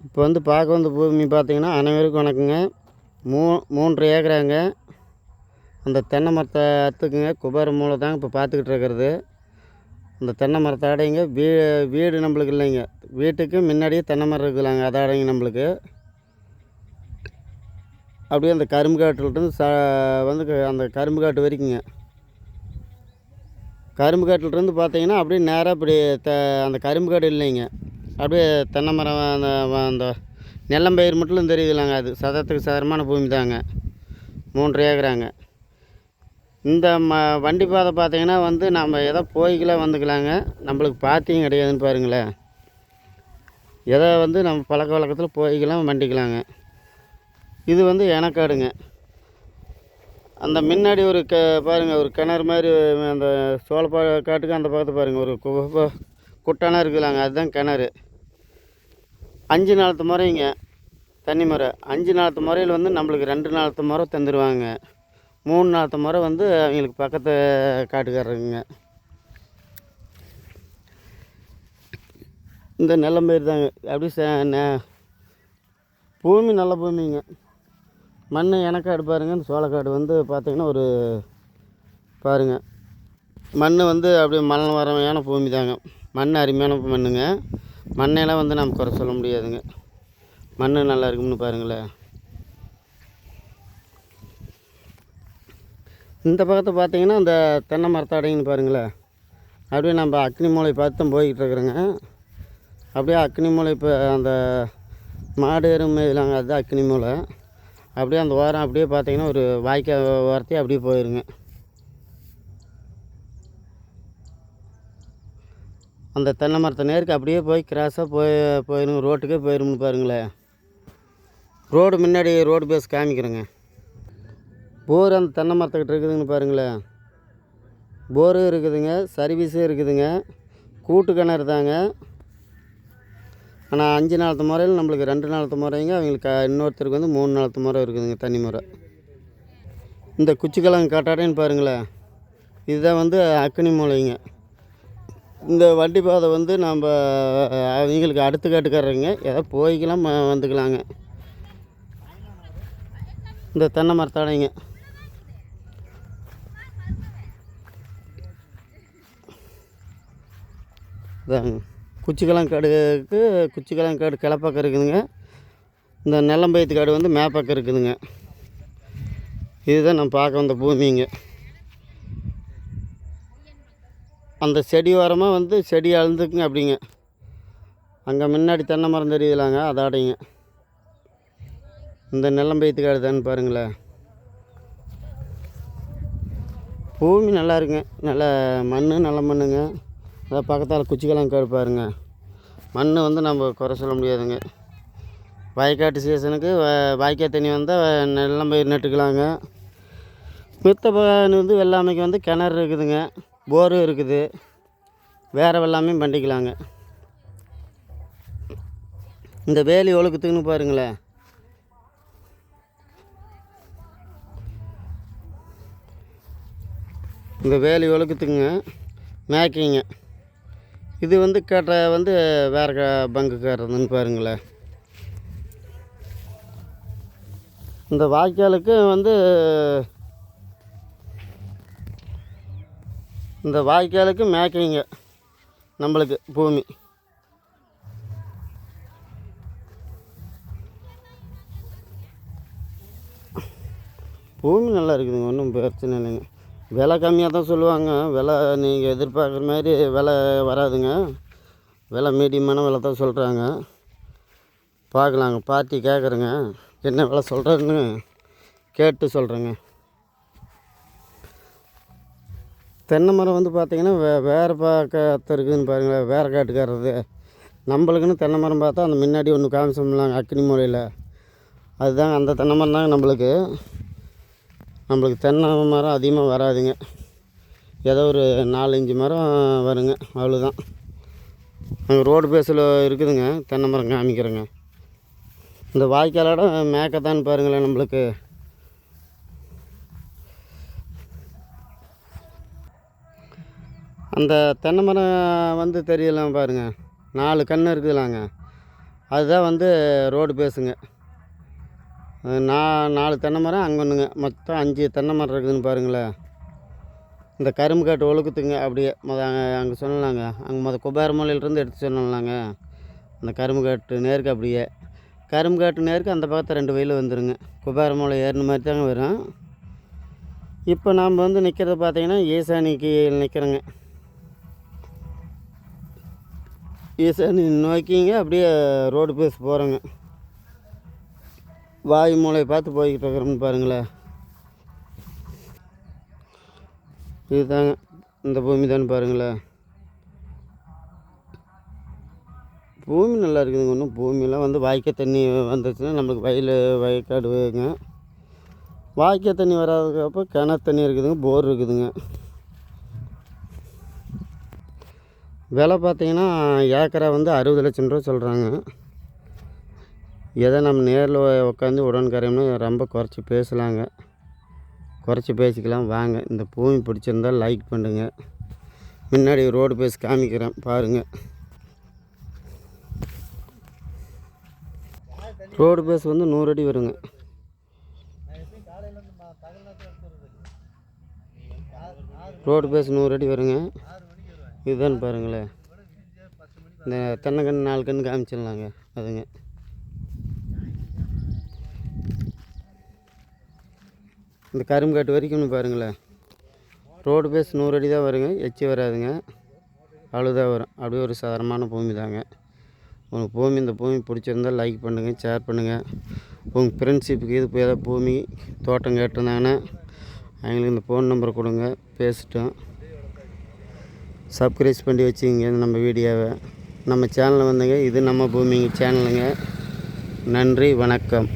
இப்போ வந்து பார்க்க வந்த பூமி பார்த்தீங்கன்னா, அனைவருக்கும் வணக்கங்க. 3 ஏக்கராங்க. அந்த தென்னை மரத்தை அறுத்துக்குங்க. குபேர மூலை தாங்க இப்போ பார்த்துக்கிட்டு இருக்கிறது. அந்த தென்னை மரத்தாடைங்க வீடு நம்மளுக்கு இல்லைங்க. வீட்டுக்கு முன்னாடியே தென்னை மரம் இருக்குதுலாங்க. அதாடைங்க நம்மளுக்கு. அப்படியே அந்த கரும்பு காட்டுலேருந்து வந்து அந்த கரும்பு காட்டு வரைக்குங்க. கரும்பு காட்டுலேருந்து பார்த்தீங்கன்னா, அப்படியே நேராக இப்படி அந்த கரும்பு காடு இல்லைங்க. அப்படியே தென்னை மரம் அந்த நெல்லம்பயிர் மட்டும் தெரியுதுலாங்க. அது சதத்துக்கு சதுரமான பூமி தாங்க. 3 ஏக்கராங்க. இந்த வண்டி பாதை பார்த்தீங்கன்னா வந்து நம்ம எதோ போய்க்கலாம் வந்துக்கலாங்க. நம்மளுக்கு பார்த்தியும் கிடையாதுன்னு பாருங்களேன். எதோ வந்து நம்ம பழக்க வழக்கத்தில் போய்க்கலாம் வண்டிக்கலாங்க. இது வந்து எனக்காடுங்க. அந்த முன்னாடி ஒரு பாருங்கள், ஒரு கிணறு மாதிரி அந்த காட்டுக்கு அந்த பக்கத்தை பாருங்கள், ஒரு குட்டானா இருக்குதுலாங்க. அதுதான் கிணறு. 5 நாளத்து முறைங்க தண்ணி முறை. 5 நாளத்து முறையில் வந்து நம்மளுக்கு 2 நாளத்து முறை தந்துடுவாங்க. 3 நாளத்து முறை வந்து அவங்களுக்கு பக்கத்து காட்டுக்காரருங்க. இந்த நெல்லம்பயிர் தாங்க. அப்படியே பூமி நல்ல பூமிங்க. மண் எனக்காடு பாருங்கள். இந்த சோளக்காடு வந்து பார்த்திங்கன்னா ஒரு பாருங்கள், மண் வந்து அப்படியே மணல் வரமையான பூமி தாங்க. மண் அருமையான மண்ணுங்க. மண்ணெல்லாம் வந்து நம்ம குறை சொல்ல முடியாதுங்க. மண் நல்லா இருக்கும்னு பாருங்களேன். இந்த பக்கத்தை பார்த்தீங்கன்னா அந்த தென்னை மரத்தாடைங்கன்னு பாருங்களேன். அப்படியே நம்ம அக்னி மூலை பார்த்து தான் போய்கிட்டு இருக்கிறோங்க. அப்படியே அக்னி மூலை இப்போ அந்த மாடு எருமை இல்லைங்க, அதுதான் அக்னி மூலை. அப்படியே அந்த ஓரம் அப்படியே பார்த்தீங்கன்னா ஒரு வாய்க்கால் ஓரத்தையே அப்படியே போயிருங்க. அந்த தென்னை மரத்தை நேருக்கு அப்படியே போய் கிராஸாக போயிருங்க. ரோட்டுக்கே போயிரும்னு பாருங்களேன். ரோடு முன்னாடி ரோடு பேஸ் காமிக்கிறேங்க. போர் அந்த தென்னை மரத்துக்கிட்ட இருக்குதுங்கன்னு பாருங்களேன். போரும் இருக்குதுங்க, சர்வீஸும் இருக்குதுங்க. கூட்டு கிணறு தாங்க. ஆனால் 5 நாளத்து முறையில் நம்மளுக்கு 2 நாளத்து முறைங்க. அவங்களுக்கு இன்னொருத்தருக்கு வந்து 3 நாளத்து முறை இருக்குதுங்க தண்ணி முறை. இந்த குச்சிக்கிழங்கு காட்டாடேன்னு பாருங்களேன். இதுதான் வந்து அக்னி மூலைங்க. இந்த வண்டி பாதை வந்து நம்ம அவங்களுக்கு அடுத்த காட்டுக்காரங்க. ஏதோ போய்க்கலாம் வந்துக்கலாங்க. இந்த தென்னை மரத்தாடைங்க. இதாங்க குச்சிக்கிழங்கு காடு கிளப்பக்கம் இருக்குதுங்க. இந்த நெல்லம்பயத்து காடு வந்து மேப்பக்கம் இருக்குதுங்க. இதுதான் நம்ம பார்க்க வந்த பூமிங்க. அந்த செடி ஓரமாக வந்து செடி அழுந்துக்குங்க. அப்படிங்க அங்கே முன்னாடி தென்னை மரம் தெரியுதுலாங்க, அதாடைங்க. இந்த நெல்லம்பயத்து காடு தான்னு பாருங்களேன். பூமி நல்லா இருக்குங்க. நல்ல மண்ணுங்க. அதான் பக்கத்தால் குச்சிக்கிழங்கு காடு பாருங்கள். மண் வந்து நம்ம குறை சொல்ல முடியாதுங்க. வயக்காட்டு சீசனுக்கு வாய்க்கால் தண்ணி வந்தால் நெல்லம்பயிர் நட்டுக்கலாங்க. மித்த வந்து வெள்ளாமைக்கு வந்து கிணறு இருக்குதுங்க, போரும் இருக்குது. வேறு வெள்ளாமையும் பண்ணிக்கலாங்க. இந்த வேலி ஒழுக்கத்துக்குன்னு பாருங்களேன். இந்த வேலி ஒழுக்கத்துக்குங்க மேய்க்கிங்க. இது வந்து வந்து வேறு பங்குக்காரதுன்னு பாருங்களேன். இந்த வாய்க்காலுக்கு வந்து இந்த வாய்க்காலுக்கு மேய்க்கிங்க நம்மளுக்கு பூமி. பூமி நல்லா இருக்குதுங்க, ஒன்றும் பிரச்சனை இல்லைங்க. விலை கம்மியாக தான் சொல்லுவாங்க. விலை நீங்கள் எதிர்பார்க்குற மாதிரி விலை வராதுங்க. விலை மீடியமான விலை தான் சொல்கிறாங்க. பார்க்கலாங்க, பார்ட்டி கேட்குறேங்க. என்ன விலை சொல்கிறேன்னு கேட்டு சொல்கிறேங்க. தென்னை மரம் வந்து பார்த்திங்கன்னா வேறு பக்கத்து இருக்குதுன்னு பாருங்களேன். வேறு காட்டுக்காரது. நம்மளுக்குன்னு தென்னை மரம் பார்த்தா அந்த முன்னாடி ஒன்று காமிச்சோம்லாங்க அக்னி மூலையில், அதுதாங்க அந்த தென்னை மரம் தாங்க நம்மளுக்கு. தென்னை மரம் அதிகமாக வராதுங்க. ஏதோ ஒரு 4-5 மரம் வருங்க, அவ்வளோதான். அங்கே ரோடு பேஸில் இருக்குதுங்க தென்னை மரம் காமிக்கிறேங்க. இந்த வாய்க்காலோட மேக்கத்தான்னு பாருங்களேன். நம்மளுக்கு அந்த தென்னை மரம் வந்து தெரியலாம் பாருங்கள். 4 கன்று இருக்குதுலாங்க. அதுதான் வந்து ரோடு பேஸுங்க. 4 தென்னை மரம் அங்கே ஒன்றுங்க, மொத்தம் 5 தென்னை மரம் இருக்குதுன்னு பாருங்களேன். இந்த கரும்பு காட்டு ஒழுக்குத்துங்க அப்படியே அங்கே சொன்னலாங்க, அங்கே குபேர மூலையிலேருந்து எடுத்து சொன்னலாங்க. அந்த கரும்பு காட்டு நேருக்கு அப்படியே கரும்பு காட்டு நேருக்கு அந்த பக்கத்தை 2 வயல் வந்துடுங்க. குபேர மூலை ஏறின மாதிரி தாங்க வரும். இப்போ நாம் வந்து நிற்கிறத பார்த்தீங்கன்னா ஈசானிக்கு நிற்கிறோங்க. ஈசானி நோக்கிங்க அப்படியே ரோடு பேஸ் போகிறோங்க. வாயு மூலையை பார்த்து போய்கிட்டு இருக்கிறோம்னு பாருங்களேன். இதுதாங்க இந்த பூமி தானே பாருங்களேன். பூமி நல்லா இருக்குதுங்க. ஒன்றும் பூமியெல்லாம் வந்து வாய்க்கால் தண்ணி வந்துச்சுன்னா நம்மளுக்கு வயக்காடுங்க. வாய்க்கால் தண்ணி வராதுக்கப்போ கிணறு தண்ணி இருக்குதுங்க, போர் இருக்குதுங்க. விலை பார்த்தீங்கன்னா ஏக்கரா வந்து 60 லட்சம் ரூபா சொல்கிறாங்க. எதை நம்ம நேரில் உட்காந்து உடன்கரையம்னு ரொம்ப குறைச்சி பேசலாங்க, குறைச்சி பேசிக்கலாம் வாங்க. இந்த பூமி பிடிச்சிருந்தால் லைக் பண்ணுங்க. முன்னாடி ரோடு பேஸ் காமிக்கிறேன் பாருங்கள். ரோடு பேஸ் வந்து 100 அடி வருங்க. ரோடு பேஸ் 100 அடி வருங்க. இதுதான் பாருங்களேன். இந்த தென்னை கன்று 4 கன்று காமிச்சிடலாங்க. அதுங்க இந்த கரும்பு காட்டு வரைக்கும்னு பாருங்களேன். ரோடு பேஸ் 100 அடி தான் வருங்க, எச்சி வராதுங்க, அவ்வளோதான் வரும். அப்படியே ஒரு சாதாரணமான பூமி தாங்க. உங்களுக்கு இந்த பூமி பிடிச்சிருந்தால் லைக் பண்ணுங்கள், ஷேர் பண்ணுங்கள். உங்கள் ஃப்ரெண்ட்ஷிப்புக்கு இது இப்போ ஏதாவது பூமி தோட்டம் கேட்டிருந்தாங்கன்னா அவங்களுக்கு இந்த ஃபோன் நம்பரை கொடுங்க, பேசிட்டோம். சப்ஸ்கிரைப் பண்ணி வச்சுக்கிங்க நம்ம வீடியோவை. நம்ம சேனலில் வந்துங்க, இது நம்ம பூமிங்க சேனலுங்க. நன்றி, வணக்கம்.